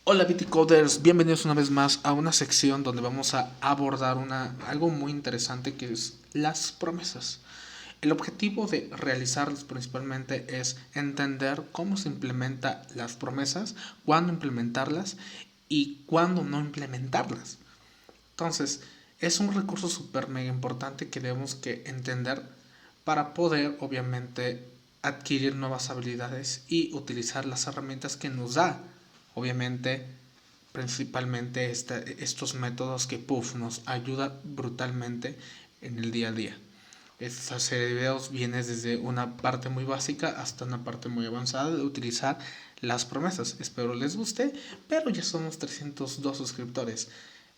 Hola Vitikoders, bienvenidos una vez más a una sección donde vamos a abordar algo muy interesante que es las promesas. El objetivo de realizarlas principalmente es entender cómo se implementa las promesas, cuándo implementarlas y cuándo no implementarlas. Entonces, es un recurso súper mega importante que debemos que entender para poder, obviamente, adquirir nuevas habilidades y utilizar las herramientas que nos da, obviamente, principalmente estos métodos que nos ayuda brutalmente en el día a día. Esta serie de videos viene desde una parte muy básica hasta una parte muy avanzada de utilizar las promesas. Espero les guste, pero ya somos 302 suscriptores.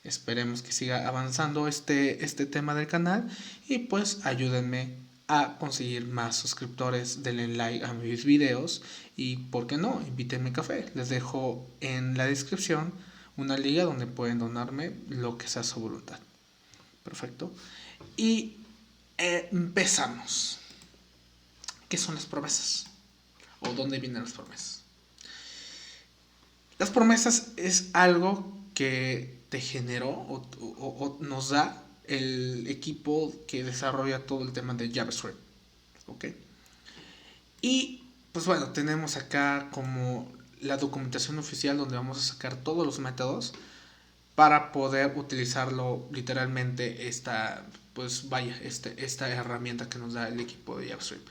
Esperemos que siga avanzando este tema del canal y pues ayúdenme a conseguir más suscriptores, denle like a mis videos y por qué no, invítenme café. Les dejo en la descripción una liga donde pueden donarme lo que sea su voluntad. Perfecto. Y empezamos. ¿Qué son las promesas? ¿O dónde vienen las promesas? Las promesas es algo que te generó o nos da el equipo que desarrolla todo el tema de JavaScript. ¿Ok? Y pues bueno, tenemos acá como la documentación oficial donde vamos a sacar todos los métodos para poder utilizarlo literalmente pues vaya, esta herramienta que nos da el equipo de JavaScript.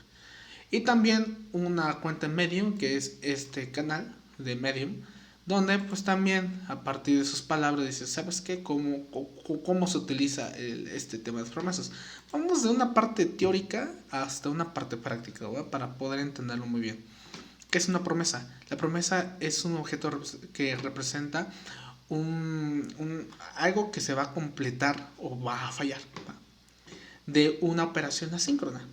Y también una cuenta en Medium, que es este canal de Medium, donde pues también a partir de sus palabras dice, ¿sabes qué? ¿Cómo se utiliza este tema de promesas? Vamos de una parte teórica hasta una parte práctica, ¿verdad? Para poder entenderlo muy bien. ¿Qué es una promesa? La promesa es un objeto que representa algo que se va a completar o va a fallar, ¿va? De una operación asíncrona.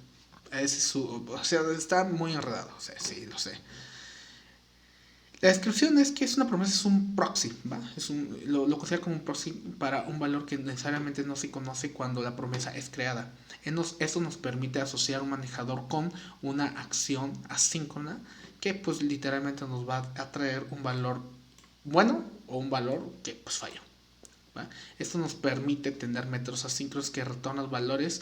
O sea, está muy enredado, o sea, sí, lo sé. La descripción es que es una promesa, es un proxy, ¿va? Lo considera como un proxy para un valor que necesariamente no se conoce cuando la promesa es creada. Esto nos permite asociar un manejador con una acción asíncrona que pues literalmente nos va a traer un valor bueno o un valor que pues falló. ¿Va? Esto nos permite tener métodos asíncronos que retornan valores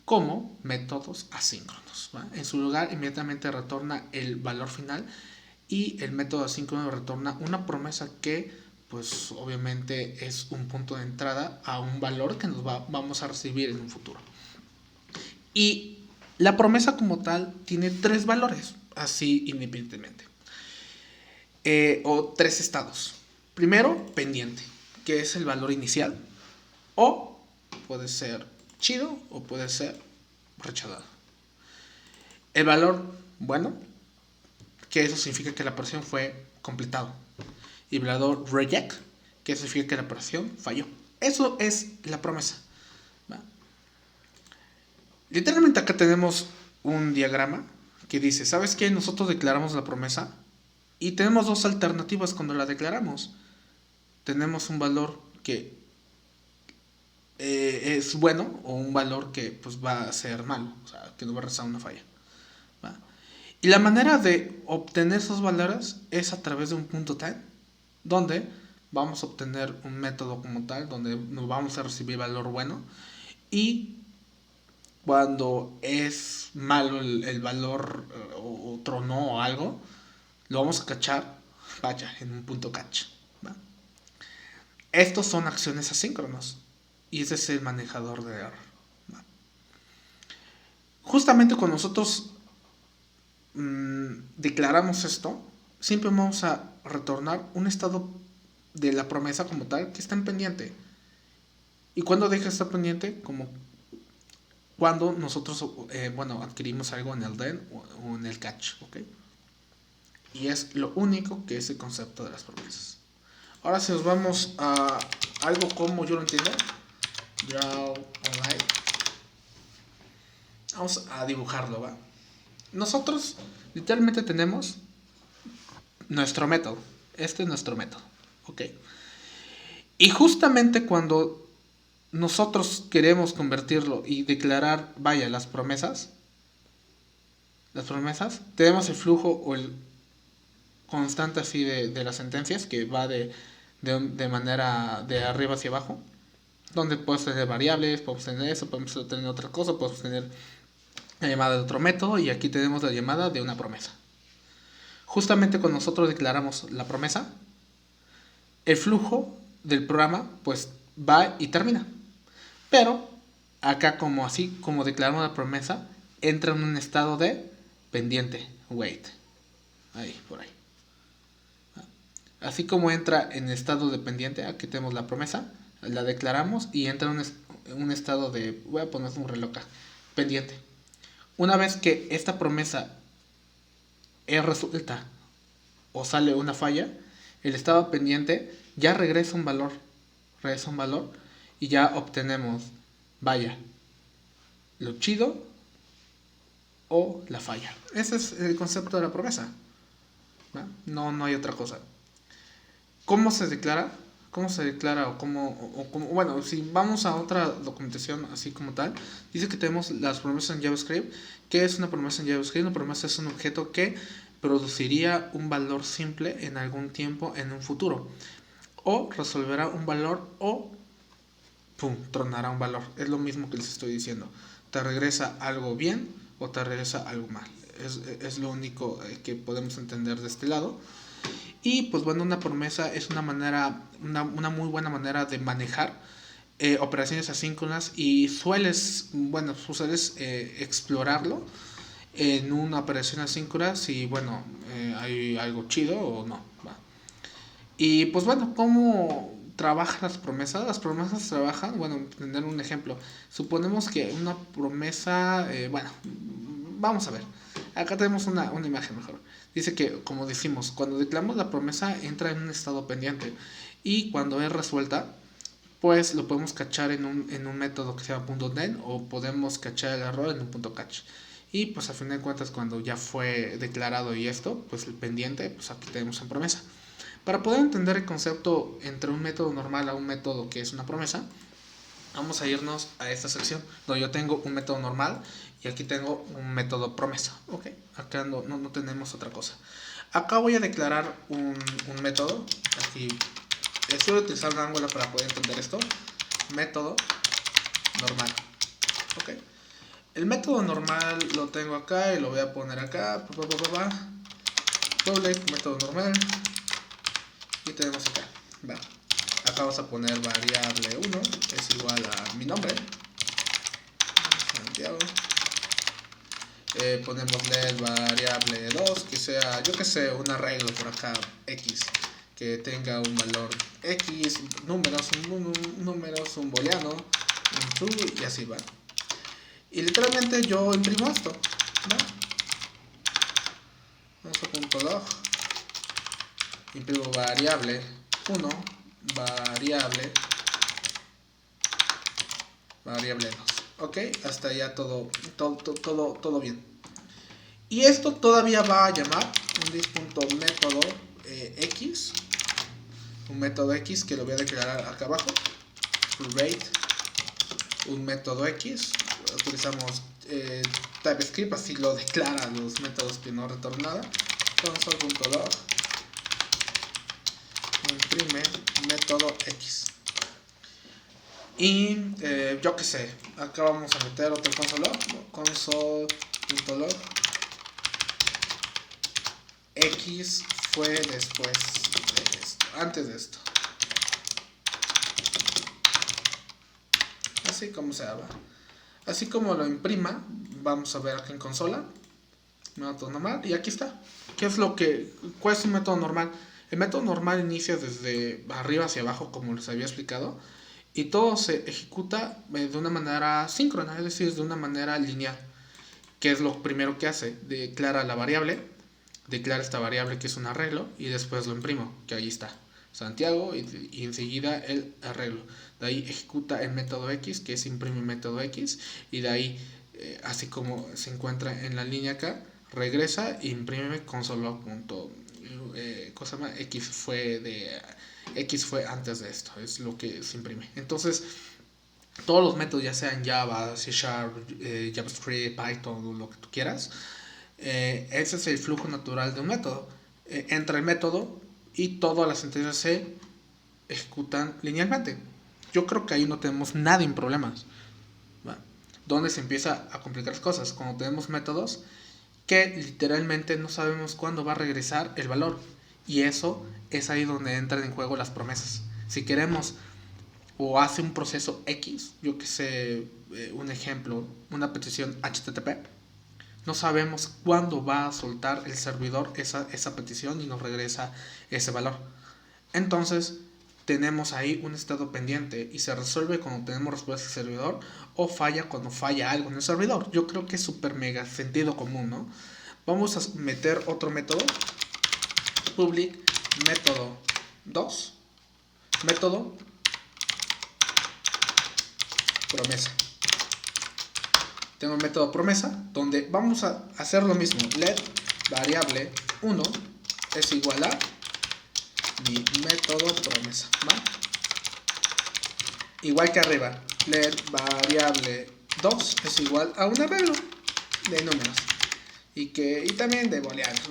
como métodos asíncronos. ¿Va? En su lugar, inmediatamente retorna el valor final y el método asíncrono retorna una promesa que, pues obviamente, es un punto de entrada a un valor que vamos a recibir en un futuro. Y la promesa como tal tiene tres valores, así independientemente, o tres estados. Primero, pendiente, que es el valor inicial. O puede ser chido o puede ser rechazado. El valor bueno, que eso significa que la operación fue completado. Y el valor reject, que eso significa que la operación falló. Eso es la promesa. ¿Va? Literalmente acá tenemos un diagrama que dice, ¿sabes qué? Nosotros declaramos la promesa y tenemos dos alternativas cuando la declaramos. Tenemos un valor que es bueno o un valor que pues va a ser malo, o sea, que no va a rezar una falla. ¿Va? Y la manera de obtener esos valores es a través de un punto tal, donde vamos a obtener un método como tal, donde nos vamos a recibir valor bueno y cuando es malo el valor o tronó o algo, lo vamos a cachar, vaya, en un punto catch. ¿Va? Estos son acciones asíncronas y ese es el manejador de error. ¿Va? Justamente cuando nosotros declaramos esto, siempre vamos a retornar un estado de la promesa como tal que está en pendiente. ¿Y cuando deja de estar pendiente? Como cuando nosotros adquirimos algo en el den o en el catch. ¿Ok? Y es lo único que es el concepto de las promesas. Ahora si nos vamos a algo como yo lo entiendo, draw online, vamos a dibujarlo, ¿va? Nosotros literalmente tenemos nuestro método. Este es nuestro método. ¿Ok? Y justamente cuando nosotros queremos convertirlo y declarar, vaya, las promesas, tenemos el flujo o el constante así de las sentencias, que va de manera de arriba hacia abajo, donde puedes tener variables, podemos tener eso, podemos tener otra cosa, podemos tener la llamada de otro método, y aquí tenemos la llamada de una promesa. Justamente cuando nosotros declaramos la promesa, el flujo del programa pues va y termina. Pero acá, como así como declaramos la promesa, entra en un estado de pendiente, wait. Ahí, por ahí. Así como entra en estado de pendiente, aquí tenemos la promesa, la declaramos y entra en un estado de, voy a poner un reloj acá, pendiente. Una vez que esta promesa es resuelta o sale una falla, el estado pendiente ya regresa un valor, y ya obtenemos, vaya, lo chido o la falla. Ese es el concepto de la promesa. No hay otra cosa. ¿Cómo se declara? ¿Cómo se declara o cómo, bueno, si vamos a otra documentación así como tal, dice que tenemos las promesas en JavaScript. ¿Qué es una promesa en JavaScript? Una promesa es un objeto que produciría un valor simple en algún tiempo en un futuro, o resolverá un valor, o pum, tronará un valor. Es lo mismo que les estoy diciendo. Te regresa algo bien o te regresa algo mal. Es lo único que podemos entender de este lado. Y pues bueno, una promesa es una muy buena manera de manejar operaciones asíncronas, y sueles explorarlo en una operación asíncrona si bueno, hay algo chido o no, ¿va? Y pues bueno, ¿cómo trabajan las promesas? Las promesas trabajan, bueno, tener un ejemplo. Suponemos que una promesa, bueno, vamos a ver. Acá tenemos una imagen mejor. Dice que, como decimos, cuando declaramos la promesa entra en un estado pendiente, y cuando es resuelta, pues lo podemos cachar en un método que se llama .NET, o podemos cachar el error en un .catch. Y pues a fin de cuentas, cuando ya fue declarado y esto, pues el pendiente, pues aquí tenemos en promesa. Para poder entender el concepto entre un método normal a un método que es una promesa, vamos a irnos a esta sección donde yo tengo un método normal y aquí tengo un método promesa. Ok, acá no tenemos otra cosa. Acá voy a declarar un método. Aquí estoy utilizando Angular para poder entender esto. Método normal. Ok, el método normal lo tengo acá y lo voy a poner acá. Public método normal. Y tenemos acá. Va. Acá vamos a poner variable 1 es igual a mi nombre, Santiago. Ponemos LED variable 2 que sea, yo que sé, un arreglo por acá X, que tenga un valor X, números, un booleano, un true, y así va. Y literalmente yo imprimo esto, ¿no? Vamos a punto log, imprimo variable 1, variable 2. Ok, hasta allá todo bien. Y esto todavía va a llamar un this.método x, un método x que lo voy a declarar acá abajo, rate, un método x. Utilizamos TypeScript, así lo declara los métodos que no retornan nada. Console.log imprime método x. Y yo que sé, acá vamos a meter otro console.log x fue después de esto, antes de esto. Así como se habla. Así como lo imprima, vamos a ver aquí en consola, método normal, y aquí está. ¿Cuál es un método normal? El método normal inicia desde arriba hacia abajo, como les había explicado, y todo se ejecuta de una manera síncrona, es decir, de una manera lineal. ¿Qué es lo primero que hace? Declara la variable, declara esta variable que es un arreglo, y después lo imprimo, que ahí está, Santiago, y enseguida el arreglo. De ahí ejecuta el método X, que es imprime método X, y de ahí, así como se encuentra en la línea acá, regresa e imprime console.log. X fue antes de esto, es lo que se imprime. Entonces, todos los métodos, ya sean Java, C#, JavaScript, Python, lo que tú quieras, ese es el flujo natural de un método. entra el método y todas las sentencias se ejecutan linealmente. Yo creo que ahí no tenemos nada en problemas. ¿Va? Donde se empieza a complicar las cosas, cuando tenemos métodos que literalmente no sabemos cuándo va a regresar el valor. Y eso es ahí donde entran en juego las promesas. Si queremos o hace un proceso X, yo que sé, un ejemplo, una petición HTTP, no sabemos cuándo va a soltar el servidor esa petición y nos regresa ese valor. Entonces, tenemos ahí un estado pendiente y se resuelve cuando tenemos respuesta del servidor o falla cuando falla algo en el servidor. Yo creo que es súper mega sentido común, ¿no? Vamos a meter otro método, public método 2, método promesa. Tengo el método promesa donde vamos a hacer lo mismo. Let variable 1 es igual a mi método promesa, ¿va? Igual que arriba, let variable 2 es igual a un arreglo de números y también de booleanos,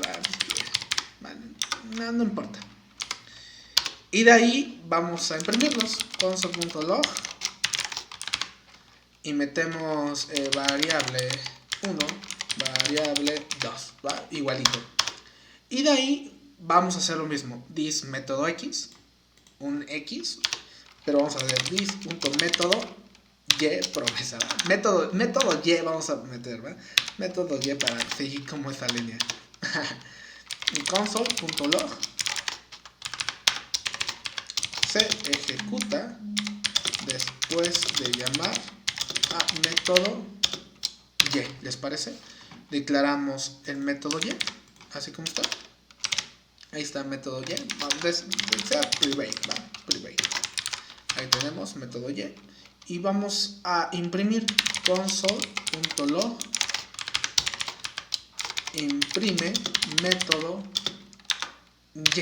no importa. Y de ahí vamos a imprimirlos, console.log, y metemos variable 1, variable 2, ¿va? Igualito. Y de ahí vamos a hacer lo mismo, this método X, un X, pero vamos a hacer this.método Y promesa, ¿va? Método Y vamos a meter, ¿va? Método Y para seguir como esta línea. Console.log se ejecuta después de llamar a método Y, ¿les parece? Declaramos el método Y, así como está. Ahí está el método Y, sea private, ¿va? Private. Ahí tenemos método Y. Y vamos a imprimir console.log imprime método Y.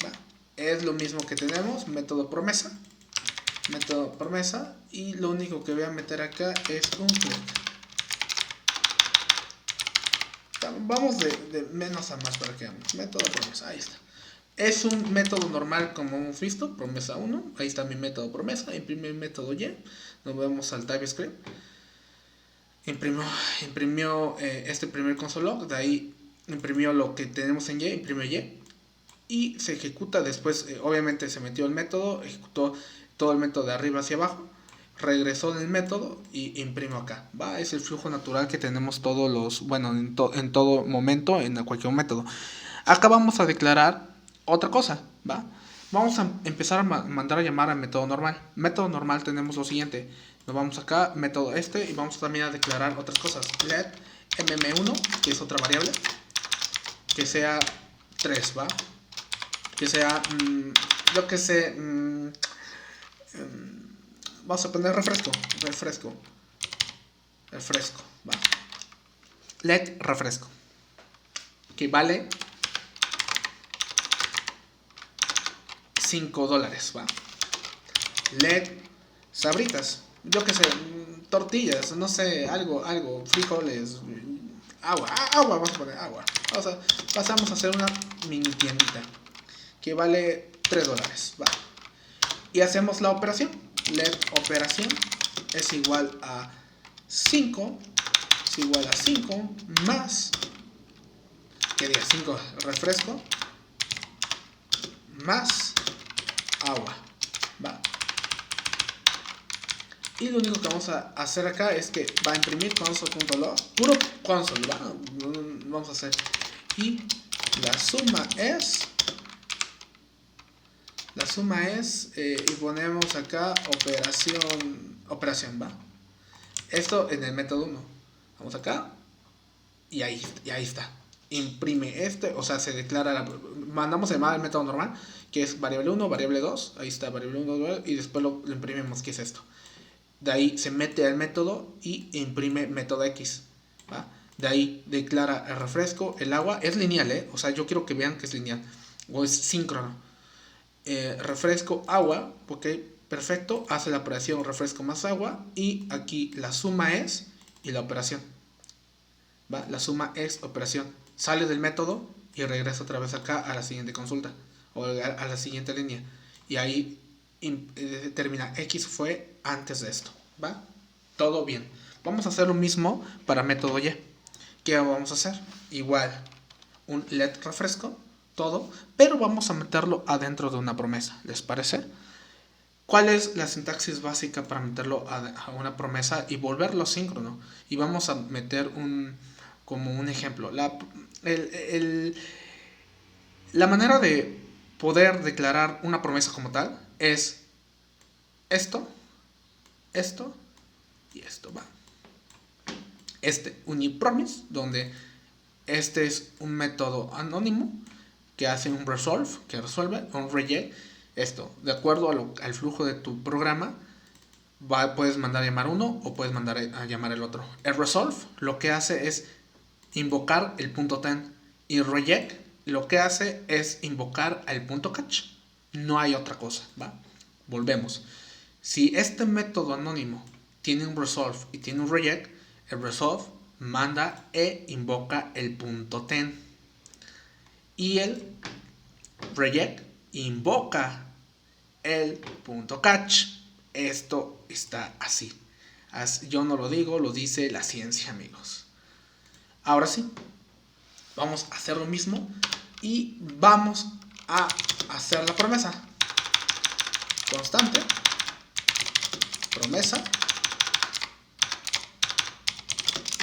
¿Va? Es lo mismo que tenemos, método promesa, y lo único que voy a meter acá es un click. Vamos de menos a más para que veamos. Método promesa, ahí está. Es un método normal como hemos visto, promesa 1, ahí está mi método promesa, imprime método Y, nos vemos al TypeScript, imprimió este primer console log, de ahí imprimió lo que tenemos en Y, imprimió Y se ejecuta después, obviamente se metió el método, ejecutó todo el método de arriba hacia abajo, regresó en el método y imprimo acá, ¿va? Es el flujo natural que tenemos todos los, bueno, en todo momento, en cualquier método. Acá vamos a declarar otra cosa, ¿va? Vamos a empezar a mandar a llamar al método normal. Método normal tenemos lo siguiente, nos vamos acá, método y vamos también a declarar otras cosas. Let mm1, que es otra variable, que sea 3, ¿va? Que sea, yo que sé, vamos a poner refresco, ¿va? Let refresco, que vale $5, ¿va? Let sabritas, yo que sé, tortillas, no sé, algo, frijoles, agua, vamos a poner agua. Pasamos a hacer una mini tiendita que vale $3, ¿va? Y hacemos la operación. Let operación es igual a 5, más, que diga 5 refresco, más agua, ¿va? Y lo único que vamos a hacer acá es que va a imprimir console.log, puro console, ¿va? Vamos a hacer, y la suma es, y ponemos acá operación, ¿va? Esto en el método 1. Vamos acá, y ahí está. Imprime o sea, se declara, mandamos a llamar al método normal, que es variable 1, variable 2, ahí está, variable 1, y después lo imprimimos, que es esto. De ahí se mete al método y imprime método X, ¿va? De ahí declara el refresco, el agua, es lineal, o sea, yo quiero que vean que es lineal, o es síncrono. Refresco, agua, ok, perfecto, hace la operación refresco más agua, y aquí la suma es, y la operación, ¿va? La suma es operación, sale del método y regreso otra vez acá a la siguiente consulta o a la siguiente línea, y ahí determina X fue antes de esto, ¿va? Todo bien. Vamos a hacer lo mismo para método Y. ¿Qué vamos a hacer? Igual, un let refresco, todo, pero vamos a meterlo adentro de una promesa, ¿les parece? ¿Cuál es la sintaxis básica para meterlo a una promesa y volverlo síncrono? Y vamos a meter como un ejemplo. La manera de poder declarar una promesa como tal es esto, esto y esto, ¿va? Unipromise, donde este es un método anónimo que hace un resolve, que resuelve, un reject. Esto, de acuerdo al flujo de tu programa, puedes mandar a llamar uno o puedes mandar a llamar el otro. El resolve lo que hace es invocar el punto ten, y reject lo que hace es invocar al punto catch. No hay otra cosa, ¿va? Volvemos. Si este método anónimo tiene un resolve y tiene un reject, el resolve manda e invoca el punto ten, y el reject invoca el punto catch. Esto está así. Yo no lo digo, lo dice la ciencia, amigos. Ahora sí, vamos a hacer lo mismo y vamos a hacer la promesa. Constante, promesa,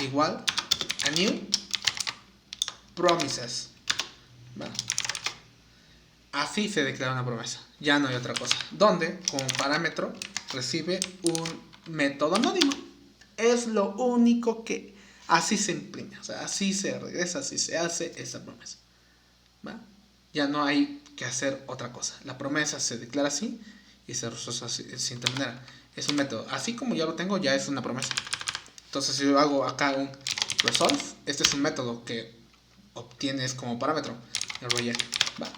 igual a new promises. Bueno, así se declara una promesa. Ya no hay otra cosa. Donde, como parámetro, recibe un método anónimo. Es lo único que así se imprime. O sea, así se regresa, así se hace esa promesa. ¿Va? Ya no hay que hacer otra cosa. La promesa se declara así y se resuelve así, de siguiente manera. Es un método. Así como ya lo tengo, ya es una promesa. Entonces, si yo hago acá un resolve, este es un método que obtienes como parámetro el reject. ¿Va?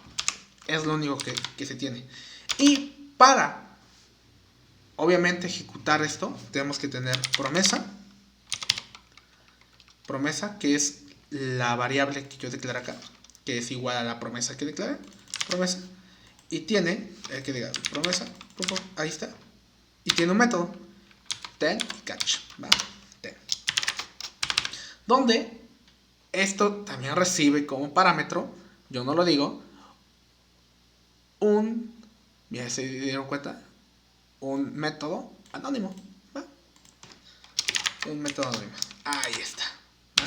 Es lo único que se tiene. Y para, obviamente, ejecutar esto, tenemos que tener promesa, que es la variable que yo declaré acá, que es igual a la promesa que declaré, promesa, y tiene, que diga promesa, ahí está, y tiene un método, ten catch, ¿va? Ten. Donde esto también recibe como parámetro, yo no lo digo, ya se dieron cuenta, un método anónimo, ¿va? Un método anónimo, ahí está, ¿va?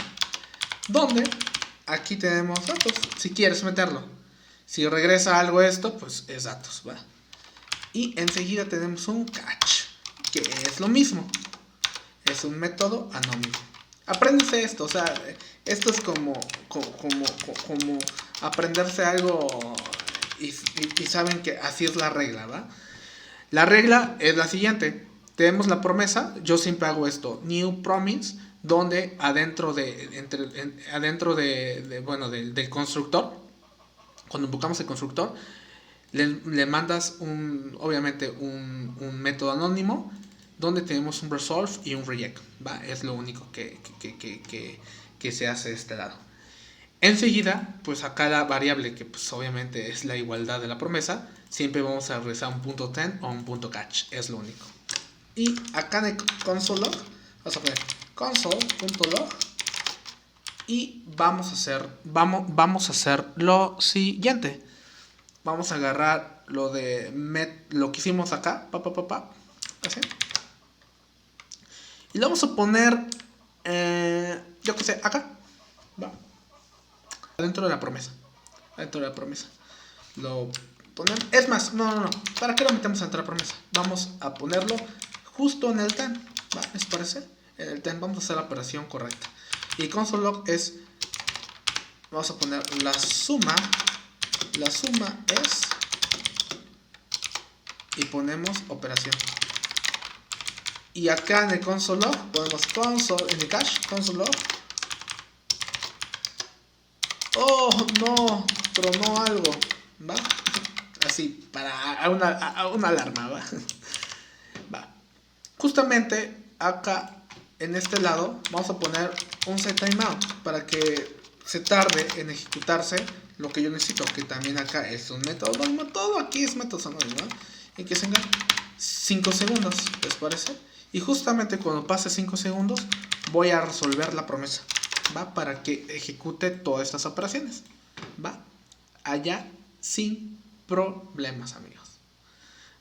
Donde aquí tenemos datos, si quieres meterlo. Si regresa algo esto, pues es datos, ¿va? Y enseguida tenemos un catch, que es lo mismo. Es un método anónimo. Apréndese esto, o sea, esto es como aprenderse algo y saben que así es la regla, ¿va? La regla es la siguiente. Tenemos la promesa, yo siempre hago esto, new promise, donde adentro del constructor, cuando invocamos el constructor, le mandas obviamente un método anónimo donde tenemos un resolve y un reject, ¿va? Es lo único que se hace de este lado. Enseguida, pues acá la variable que pues obviamente es la igualdad de la promesa, siempre vamos a regresar un punto ten o un punto catch, es lo único. Y acá en el console log, vamos a poner console.log y vamos a hacer lo siguiente. Vamos a agarrar lo que hicimos acá, así. Y lo vamos a poner, yo que sé, acá, ¿va? Dentro de la promesa. Lo ponemos. Es más, no. ¿Para qué lo metemos dentro de la promesa? Vamos a ponerlo justo en el ten. ¿Va? ¿Les parece? En el ten vamos a hacer la operación correcta. Y console log es. Vamos a poner la suma. La suma es. Y ponemos operación. Y acá en el console log ponemos en el cache, console log. Oh, no, tronó algo, ¿va? Así, para una alarma, ¿va? Va. Justamente acá, en este lado, vamos a poner un set timeout para que se tarde en ejecutarse lo que yo necesito, que también acá es un método anónimo, todo aquí es métodos anónimos, ¿no? Y que tenga 5 segundos, ¿les parece? Y justamente cuando pase 5 segundos voy a resolver la promesa, ¿va? Para que ejecute todas estas operaciones, ¿va? Allá sin problemas, amigos.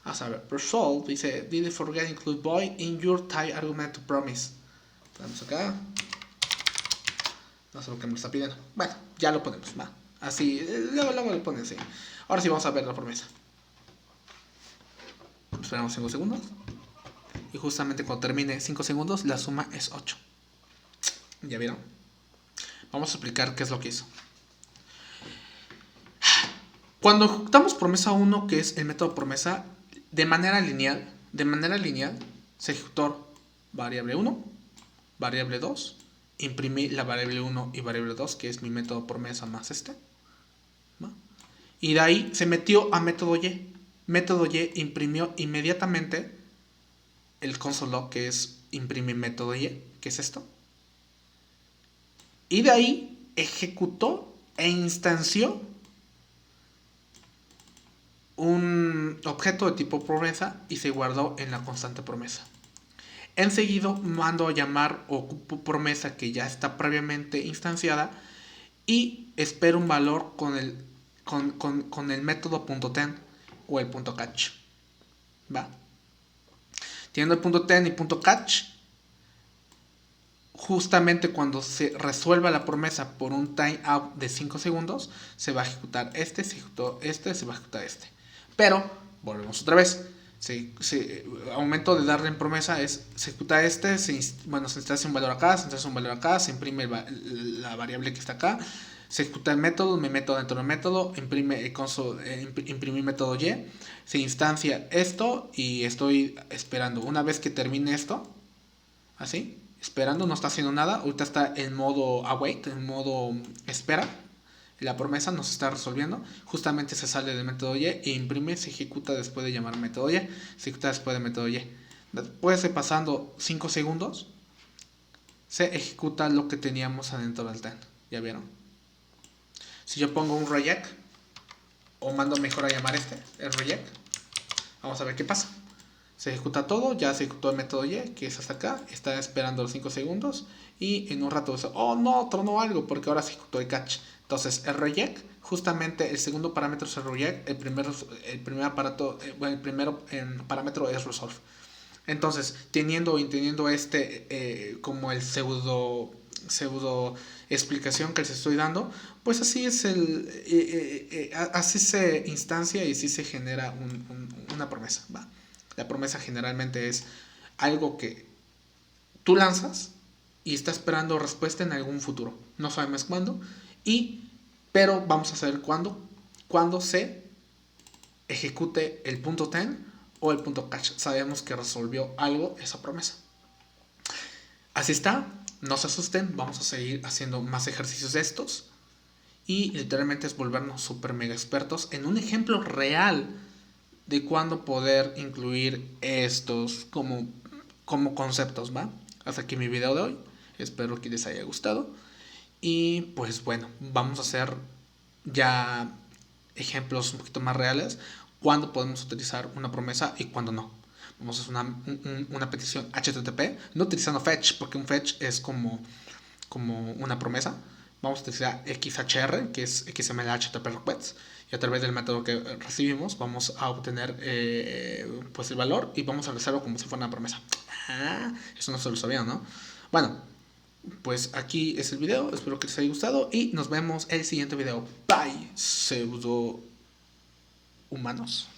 A saber, resolve dice, did you forget include void in your type argument to promise? Vamos acá. No sé lo que me está pidiendo. Bueno, ya lo ponemos, va. Así, luego lo ponen así. Ahora sí vamos a ver la promesa. Esperamos 5 segundos. Y justamente cuando termine 5 segundos, la suma es 8. ¿Ya vieron? Vamos a explicar qué es lo que hizo. Cuando ejecutamos promesa 1, que es el método promesa, de manera lineal, se ejecutó variable 1, variable 2, imprimí la variable 1 y variable 2, que es mi método promesa más este, ¿no? Y de ahí se metió a método Y. Método Y imprimió inmediatamente el console log, que es imprimir método Y, que es esto. Y de ahí ejecutó e instanció un objeto de tipo promesa y se guardó en la constante promesa. Enseguida mando a llamar ocupo promesa que ya está previamente instanciada y espero un valor con el método .ten o el .catch. ¿Va? Teniendo el .ten y .catch, justamente cuando se resuelva la promesa por un timeout de 5 segundos, se va a ejecutar este, se ejecutó este, se va a ejecutar este. Pero, volvemos otra vez. Al momento de darle en promesa se ejecuta este, se instancia un valor acá, se instancia un valor acá, se imprime la variable que está acá, se ejecuta el método, me meto dentro del método, imprimir método Y, se instancia esto y estoy esperando. Una vez que termine esto, así, esperando, no está haciendo nada, ahorita está en modo await, en modo espera. La promesa no se está resolviendo, justamente se sale del método Y e imprime, se ejecuta después de llamar método Y, se ejecuta después del método Y. Después de pasando 5 segundos, se ejecuta lo que teníamos adentro del ten. ¿Ya vieron? Si yo pongo un reject, o mando mejor a llamar el reject, vamos a ver qué pasa. Se ejecuta todo, ya se ejecutó el método Y, que es hasta acá, está esperando los 5 segundos y en un rato dice, oh no, tronó algo porque ahora se ejecutó el catch. Entonces el reject, justamente el segundo parámetro es el reject, el primer parámetro es resolve. Entonces, teniendo como el pseudo explicación que les estoy dando, pues así es así se instancia y así se genera una promesa, ¿va? La promesa generalmente es algo que tú lanzas y está esperando respuesta en algún futuro. No sabemos cuándo, pero vamos a saber cuándo se ejecute el .ten o el .catch. Sabemos que resolvió algo esa promesa. Así está, no se asusten, vamos a seguir haciendo más ejercicios de estos. Y literalmente es volvernos super mega expertos en un ejemplo real de cuándo poder incluir estos como conceptos, ¿va? Hasta aquí mi video de hoy. Espero que les haya gustado. Y pues bueno, vamos a hacer ya ejemplos un poquito más reales. Cuándo podemos utilizar una promesa y cuándo no. Vamos a hacer una petición HTTP, no utilizando fetch, porque un fetch es como una promesa. Vamos a utilizar XHR, que es XML HTTP request, y a través del método que recibimos vamos a obtener pues el valor y vamos a realizarlo como si fuera una promesa. Eso no se lo sabían, ¿no? Bueno, pues aquí es el video, espero que les haya gustado y nos vemos en el siguiente video. Bye, pseudo humanos.